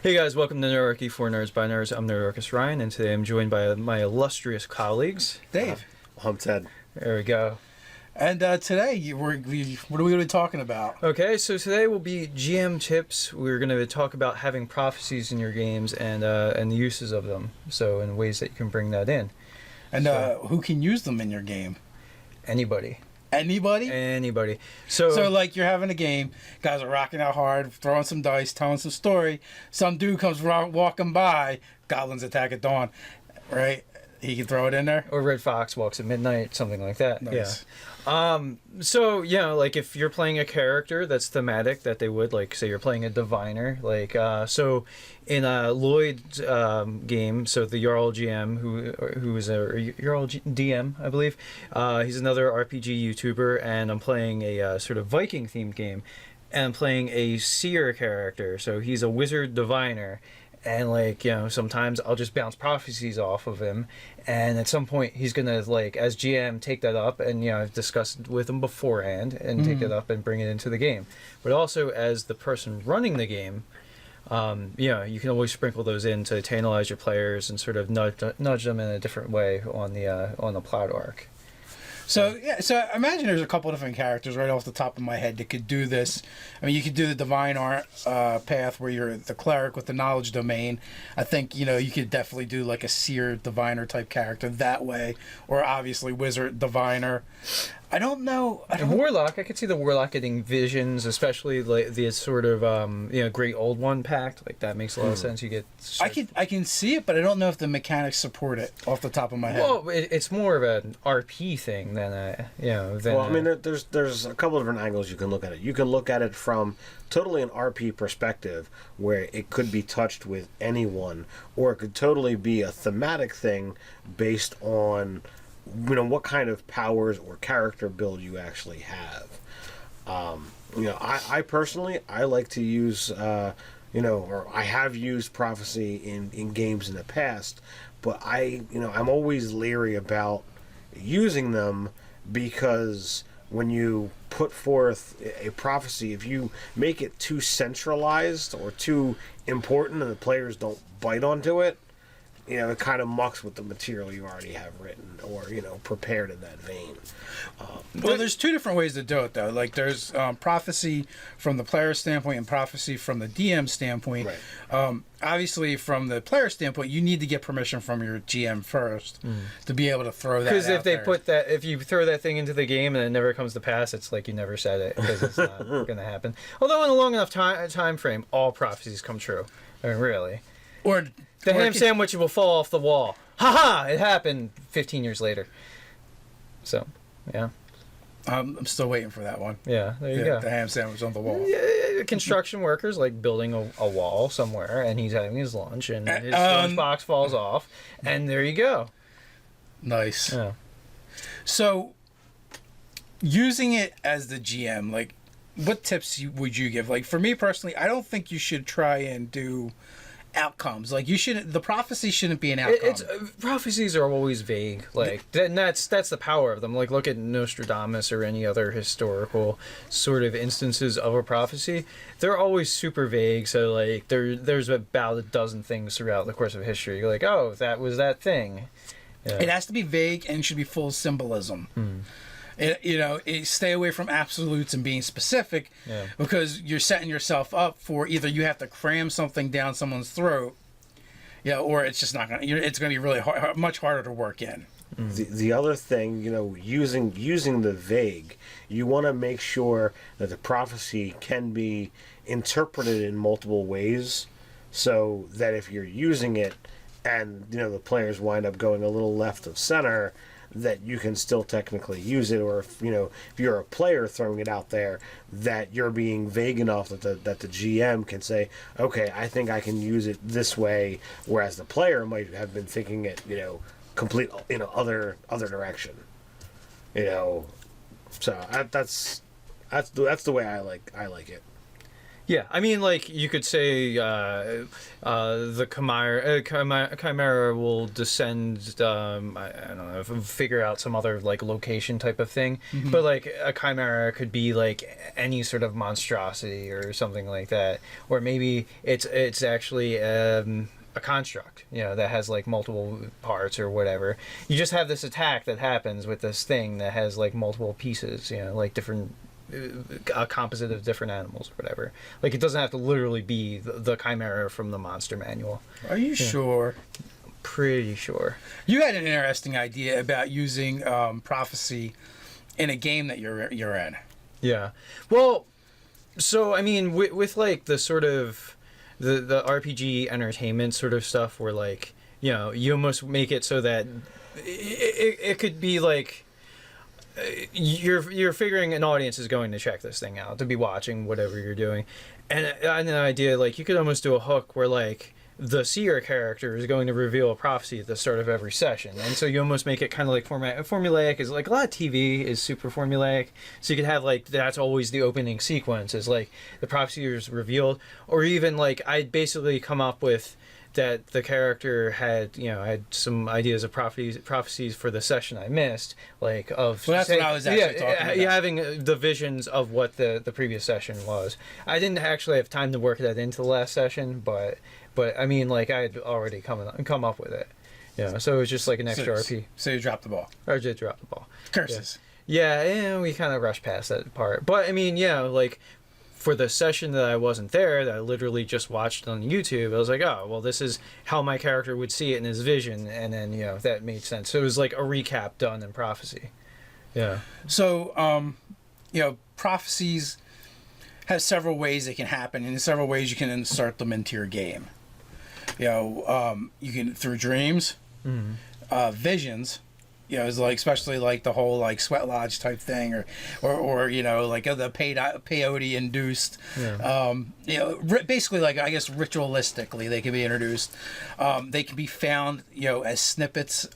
Hey guys, welcome to Nerdarchy for Nerds by Nerds. I'm Nerdarchus Ryan, and today I'm joined by my illustrious colleagues. Dave. I'm Ted. There we go. And today, what are we going to be talking about? Okay, so today will be GM tips. We're going to talk about having prophecies in your games and the uses of them. So, in ways that you can bring that in. And who can use them in your game? Anybody. Anybody? Anybody. So, like, you're having a game, guys are rocking out hard, throwing some dice, telling some story. Some dude comes walking by, goblins attack at dawn, right? He can throw it in there. Or Red Fox walks at midnight, something like that. Nice. Yeah. So, like if you're playing a character that's thematic, that they would, like, say you're playing a diviner, like, so in Lloyd's game, so the Jarl GM, who is a Jarl DM, I believe, he's another RPG YouTuber, and I'm playing a sort of Viking themed game, and I'm playing a seer character, so he's a wizard diviner. And, like, sometimes I'll just bounce prophecies off of him. And at some point, he's going to, like, as GM, take that up. And, I've discussed with him beforehand and take it up and bring it into the game. But also, as the person running the game, you can always sprinkle those in to tantalize your players and sort of nudge them in a different way on the plot arc. So I imagine there's a couple of different characters right off the top of my head that could do this. I mean, you could do the divine art path where you're the cleric with the knowledge domain. I think, you could definitely do like a seer diviner type character that way. Or obviously wizard diviner. I don't know. Warlock, I could see the Warlock getting visions, especially like the sort of Great Old One pact. Like that makes a lot of sense. You get. I can see it, but I don't know if the mechanics support it off the top of my head. Well, it's more of an RP thing than there's a couple of different angles you can look at it. You can look at it from totally an RP perspective, where it could be touched with anyone, or it could totally be a thematic thing based on what kind of powers or character build you actually have. I personally, I like to use, or I have used prophecy in games in the past, but I'm always leery about using them, because when you put forth a prophecy, if you make it too centralized or too important and the players don't bite onto it, it kind of mucks with the material you already have written or, prepared in that vein. Well, there's two different ways to do it, though. Like, there's prophecy from the player standpoint and prophecy from the DM standpoint. Right. Obviously, from the player standpoint, you need to get permission from your GM first to be able to throw that out. Because if you throw that thing into the game and it never comes to pass, it's like you never said it, because it's not going to happen. Although in a long enough time frame, all prophecies come true. I mean, really. Or the ham sandwich will fall off the wall. Ha! It happened 15 years later. So, yeah. I'm still waiting for that one. Yeah, there you go. The ham sandwich on the wall. Yeah, construction workers, like, building a wall somewhere, and he's having his lunch, and his lunchbox falls off, and there you go. Nice. Yeah. So, using it as the GM, like, what tips would you give? Like, for me personally, I don't think you should try and do outcomes. Like, the prophecy shouldn't be an outcome. Prophecies are always vague. Like, and that's the power of them. Like, look at Nostradamus or any other historical sort of instances of a prophecy. They're always super vague. So, like, there's about a dozen things throughout the course of history. You're like, oh, that was that thing. Yeah. It has to be vague and should be full of symbolism. Stay away from absolutes and being specific, because you're setting yourself up for either you have to cram something down someone's throat, or it's just not going to. It's going to be really hard, much harder to work in. The other thing, using the vague, you want to make sure that the prophecy can be interpreted in multiple ways, so that if you're using it and the players wind up going a little left of center, that you can still technically use it, or if you're a player throwing it out there, that you're being vague enough that the GM can say, okay, I think I can use it this way, whereas the player might have been thinking it complete other direction. So that's the way I like it. Yeah, I mean, like, you could say the chimera will descend, I don't know, figure out some other, like, location type of thing. But, like, a chimera could be, like, any sort of monstrosity or something like that. Or maybe it's actually a construct, that has, like, multiple parts or whatever. You just have this attack that happens with this thing that has, like, multiple pieces, like, different... a composite of different animals or whatever. Like, it doesn't have to literally be the chimera from the monster manual. Are you sure? Pretty sure. You had an interesting idea about using prophecy in a game that you're in. Yeah. Well, so I mean, with like the sort of the RPG entertainment sort of stuff, where like you almost make it so that it could be like. You're figuring an audience is going to check this thing out, to be watching whatever you're doing, and an idea like you could almost do a hook where like the seer character is going to reveal a prophecy at the start of every session, and so you almost make it kind of like formulaic. Is like a lot of TV is super formulaic, so you could have like that's always the opening sequence is like the prophecy is revealed, or even like I'd basically come up with that the character had some ideas of prophecies for the session I missed, like of well, that's what I was actually talking about. Having the visions of what the previous session was. I didn't actually have time to work that into the last session, but I mean, like, I had already come up with it. So it was just like an extra RP. So you dropped the ball. I did drop the ball. Curses. Yeah, we kind of rushed past that part. But I mean, like, for the session that I wasn't there, that I literally just watched on YouTube, I was like, oh, well, this is how my character would see it in his vision, and then that made sense. So it was like a recap done in prophecy. Yeah. So prophecies have several ways they can happen, and in several ways you can insert them into your game. You can through dreams, visions. It's like especially like the whole like sweat lodge type thing, or like the peyote induced. Yeah. Basically like I guess ritualistically they can be introduced. They can be found as snippets,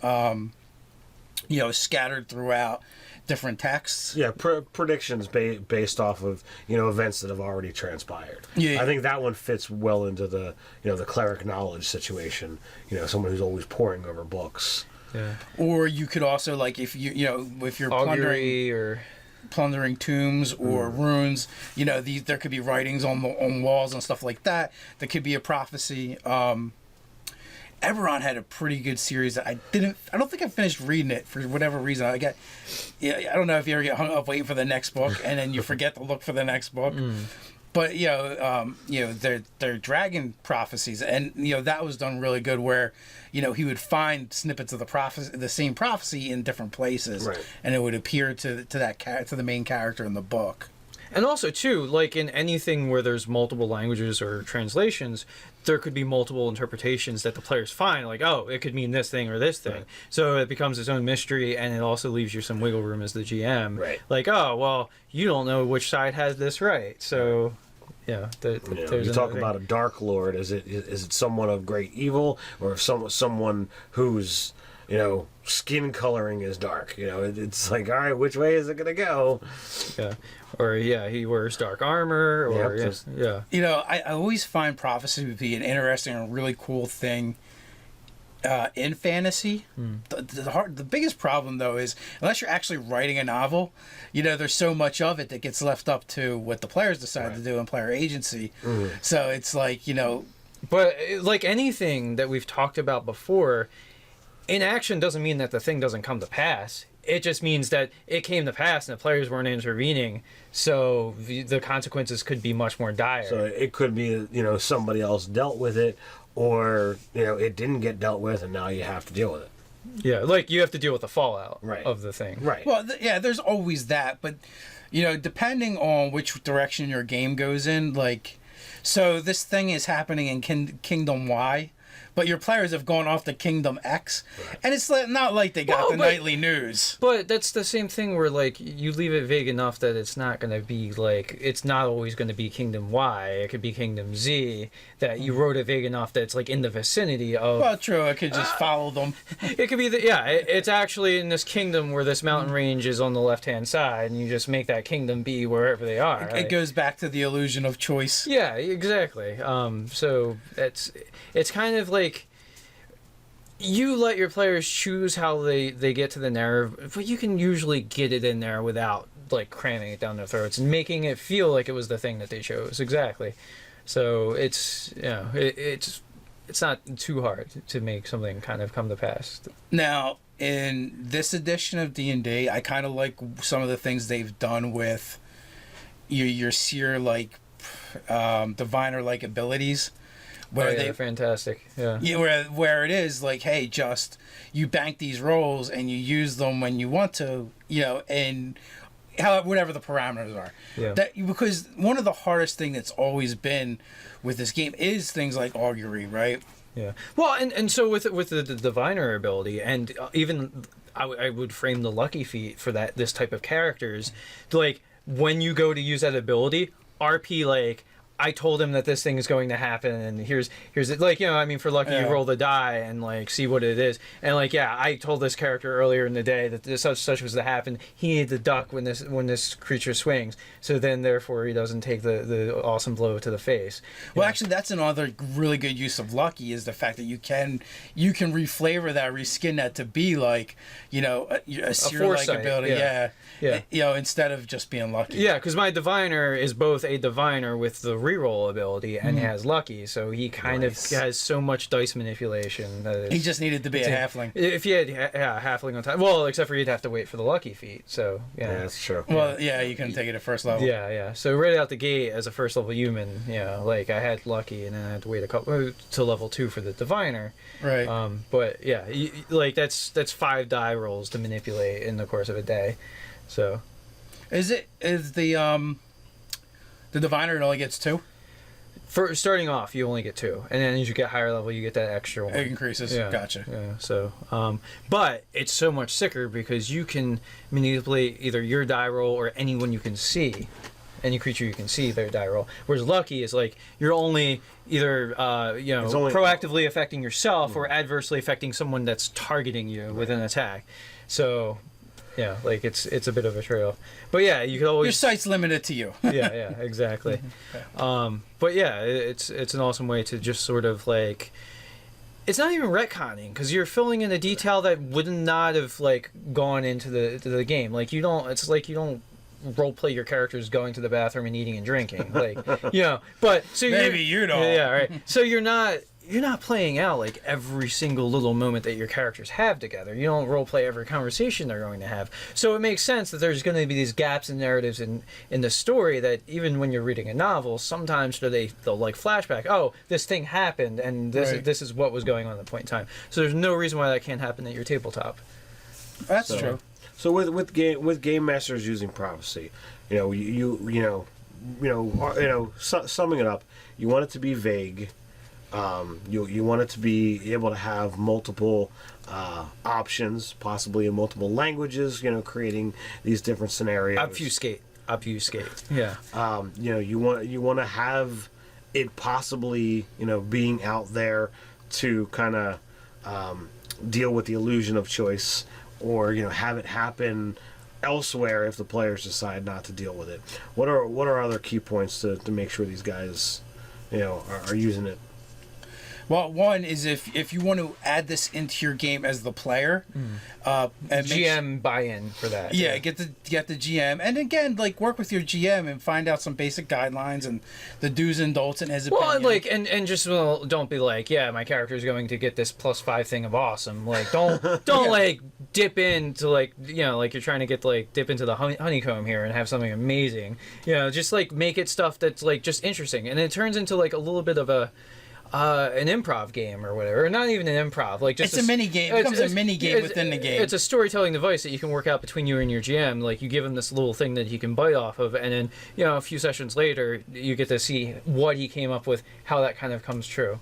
scattered throughout different texts. Yeah, predictions based off of events that have already transpired. Yeah, I think that one fits well into the the cleric knowledge situation. Someone who's always poring over books. Yeah. Or you could also like if if you're plundering tombs or runes, there could be writings on walls and stuff like that. There could be a prophecy. Eberron had a pretty good series that I don't think I finished reading it for whatever reason. I don't know if you ever get hung up waiting for the next book and then you forget to look for the next book. But they're dragon prophecies, and that was done really good. Where he would find snippets of the same prophecy in different places, right, and it would appear to the main character in the book. And also too, like in anything where there's multiple languages or translations, there could be multiple interpretations that the players find. Like, oh, it could mean this thing or this thing. Right. So it becomes its own mystery, and it also leaves you some wiggle room as the GM. Right. Like, oh, well, you don't know which side has this right, so. Yeah, you talk about a dark lord. Is it someone of great evil, or someone whose skin coloring is dark? It's like, all right, which way is it gonna go? Yeah, or he wears dark armor, or I always find prophecy to be an interesting and really cool thing. In fantasy, the biggest problem though is unless you're actually writing a novel, there's so much of it that gets left up to what the players decide to do in player agency. So it's like But like anything that we've talked about before, inaction doesn't mean that the thing doesn't come to pass. It just means that it came to pass and the players weren't intervening, so the consequences could be much more dire. So it could be somebody else dealt with it. Or, it didn't get dealt with, and now you have to deal with it. Yeah, like you have to deal with the fallout right. of the thing. Right. Well, there's always that. But, depending on which direction your game goes in, like... So this thing is happening in Kingdom Y, but your players have gone off to Kingdom X, and it's not like they got the nightly news. But that's the same thing where like you leave it vague enough that it's not going to be like it's not always going to be Kingdom Y. It could be Kingdom Z. That you wrote it vague enough that it's like in the vicinity of. Well, true. I could just follow them. It could be it's actually in this kingdom where this mountain range is on the left hand side, and you just make that kingdom be wherever they are. Right? It goes back to the illusion of choice. Yeah, exactly. So it's kind of like you let your players choose how they get to the narrative, but you can usually get it in there without like cramming it down their throats and making it feel like it was the thing that they chose. Exactly. So it's it's not too hard to make something kind of come to pass. Now, in this edition of D&D, I kind of like some of the things they've done with your seer like diviner like abilities. Where they're fantastic. Yeah. Where it is like, hey, just you bank these rolls and you use them when you want to, and whatever the parameters are. Yeah. Because one of the hardest thing that's always been with this game is things like augury, right? Yeah. Well, and so with the diviner ability, and even I would frame the lucky feat for this type of characters, like when you go to use that ability, RP like. I told him that this thing is going to happen, and here's it. Like, I mean, for lucky, you roll the die and like see what it is. And like, I told this character earlier in the day that this such was to happen. He needs to duck when this creature swings. So then, therefore, he doesn't take the awesome blow to the face. Well, actually, that's another really good use of lucky is the fact that you can reflavor that, reskin that to be like, a seer-like ability. Yeah. Instead of just being lucky. Yeah, because my diviner is both a diviner with the reroll ability and has lucky, so he kind of has so much dice manipulation that he just needed to be a halfling. If he had halfling on time, well, except for you'd have to wait for the lucky feat. So yeah, that's true. Well, you couldn't take it at first level. Yeah. So right out the gate as a first level human, like I had lucky, and then I had to wait a couple to level 2 for the diviner. Right. But yeah, like that's 5 die rolls to manipulate in the course of a day. So, is the diviner it only gets 2? For starting off, you only get 2, and then as you get higher level, you get that extra one. It increases. Yeah. Gotcha. Yeah. So, but it's so much sicker because you can manipulate either your die roll or anyone you can see, any creature you can see their die roll. Whereas lucky is like you're only either proactively affecting yourself or adversely affecting someone that's targeting you with an attack. So. Yeah, like it's a bit of a trail, but yeah, you could always your sight's limited to you. yeah, exactly. But yeah, it's an awesome way to just sort of like, it's not even retconning because you're filling in a detail that would not have like gone into the game. Like you don't role play your characters going to the bathroom and eating and drinking, like But so maybe you don't. Yeah, right. So you're not playing out like every single little moment that your characters have together. You don't role play every conversation they're going to have. So it makes sense that there's going to be these gaps in narratives in the story that even when you're reading a novel, sometimes they'll like flashback. Oh, this thing happened, and this is what was going on at the point in time. So there's no reason why that can't happen at your tabletop. That's true. So with game masters using prophecy, summing it up, you want it to be vague. You want it to be able to have multiple options, possibly in multiple languages. Creating these different scenarios. Obfuscate. Yeah. You want to have it possibly being out there to kind of deal with the illusion of choice, or have it happen elsewhere if the players decide not to deal with it. What are other key points to make sure these guys are using it? Well, one is if you want to add this into your game as the player, and GM buy-in for that. Yeah, get the GM, and again, like work with your GM and find out some basic guidelines and the do's and don'ts and his opinion. Well, like and just don't be like, my character is going to get this +5 thing of awesome. Like don't like dip into like like you're trying to get like dip into the honeycomb here and have something amazing. Just like make it stuff that's like just interesting, and it turns into like a little bit of an improv game or whatever, or not even an improv, like just it's a mini game. It becomes a mini game within the game. It's a storytelling device that you can work out between you and your GM. Like you give him this little thing that he can bite off of, and then a few sessions later you get to see what he came up with, how that kind of comes true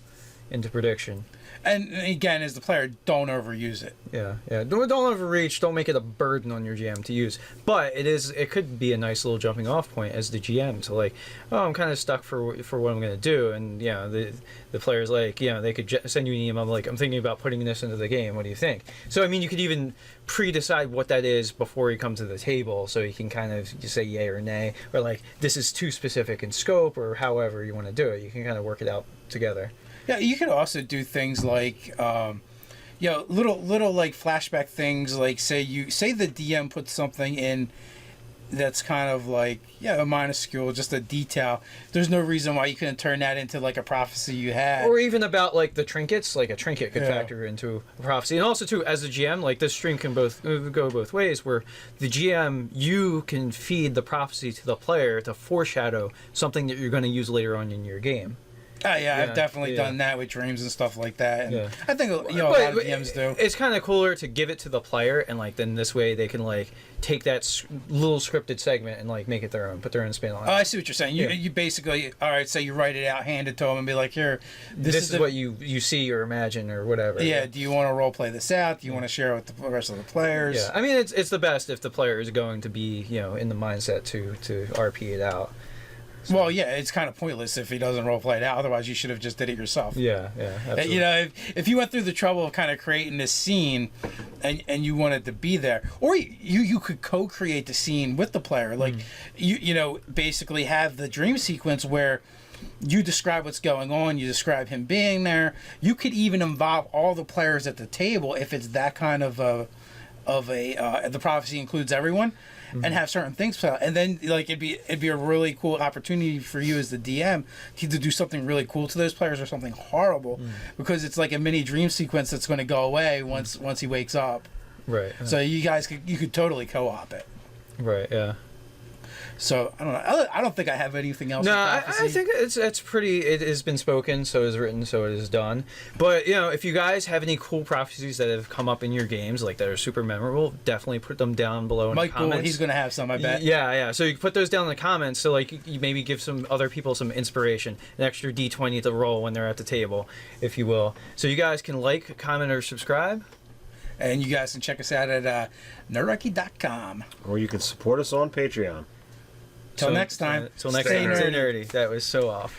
into prediction. And again, as the player, don't overuse it. Yeah, yeah. Don't overreach. Don't make it a burden on your GM to use. But it could be a nice little jumping off point as the GM to like, oh, I'm kind of stuck for what I'm gonna do, and the player's like, they could send you an email like, I'm thinking about putting this into the game. What do you think? So I mean, you could even pre-decide what that is before you come to the table, so you can kind of just say yay or nay, or like this is too specific in scope, or however you want to do it. You can kind of work it out together. Yeah, you could also do things like, little like flashback things. Like say the DM puts something in that's kind of like minuscule, just a detail. There's no reason why you couldn't turn that into like a prophecy you had. Or even about like the trinkets, like a trinket could factor into a prophecy. And also too, as a GM, like this stream can go both ways, where the GM, you can feed the prophecy to the player to foreshadow something that you're going to use later on in your game. I've definitely done that with dreams and stuff like that. And I think a lot of DMs do. It's kind of cooler to give it to the player, and like then this way they can like take that little scripted segment and like make it their own, put their own spin on it. Oh, I see what you're saying. You basically, all right, so you write it out, hand it to them, and be like, here, this is what you see or imagine or whatever. Yeah. Do you want to role play this out? Do you want to share it with the rest of the players? Yeah. I mean, it's the best if the player is going to be in the mindset to RP it out. So. Well, yeah, it's kind of pointless if he doesn't role play it out. Otherwise, you should have just did it yourself. Yeah, absolutely. If you went through the trouble of kind of creating this scene, and you wanted to be there, or you could co-create the scene with the player, like basically have the dream sequence where you describe what's going on, you describe him being there. You could even involve all the players at the table if it's that kind of the prophecy includes everyone. And have certain things put out, and then like it'd be a really cool opportunity for you as the DM to do something really cool to those players or something horrible, because it's like a mini dream sequence that's going to go away once he wakes up. Right. So you could totally co-op it. Right. Yeah. So I don't know. I don't think I have anything else. No, I think it's pretty. It has been spoken, so it is written, so it is done. But if you guys have any cool prophecies that have come up in your games, like that are super memorable, definitely put them down below in the comments. He's gonna have some, I bet. Yeah. So you can put those down in the comments. So like you maybe give some other people some inspiration, an extra D20 to roll when they're at the table, if you will. So you guys can like, comment, or subscribe. And you guys can check us out at nerducky.com. Or you can support us on Patreon. Till next time. Till next time. Stay nerdy. That was so off.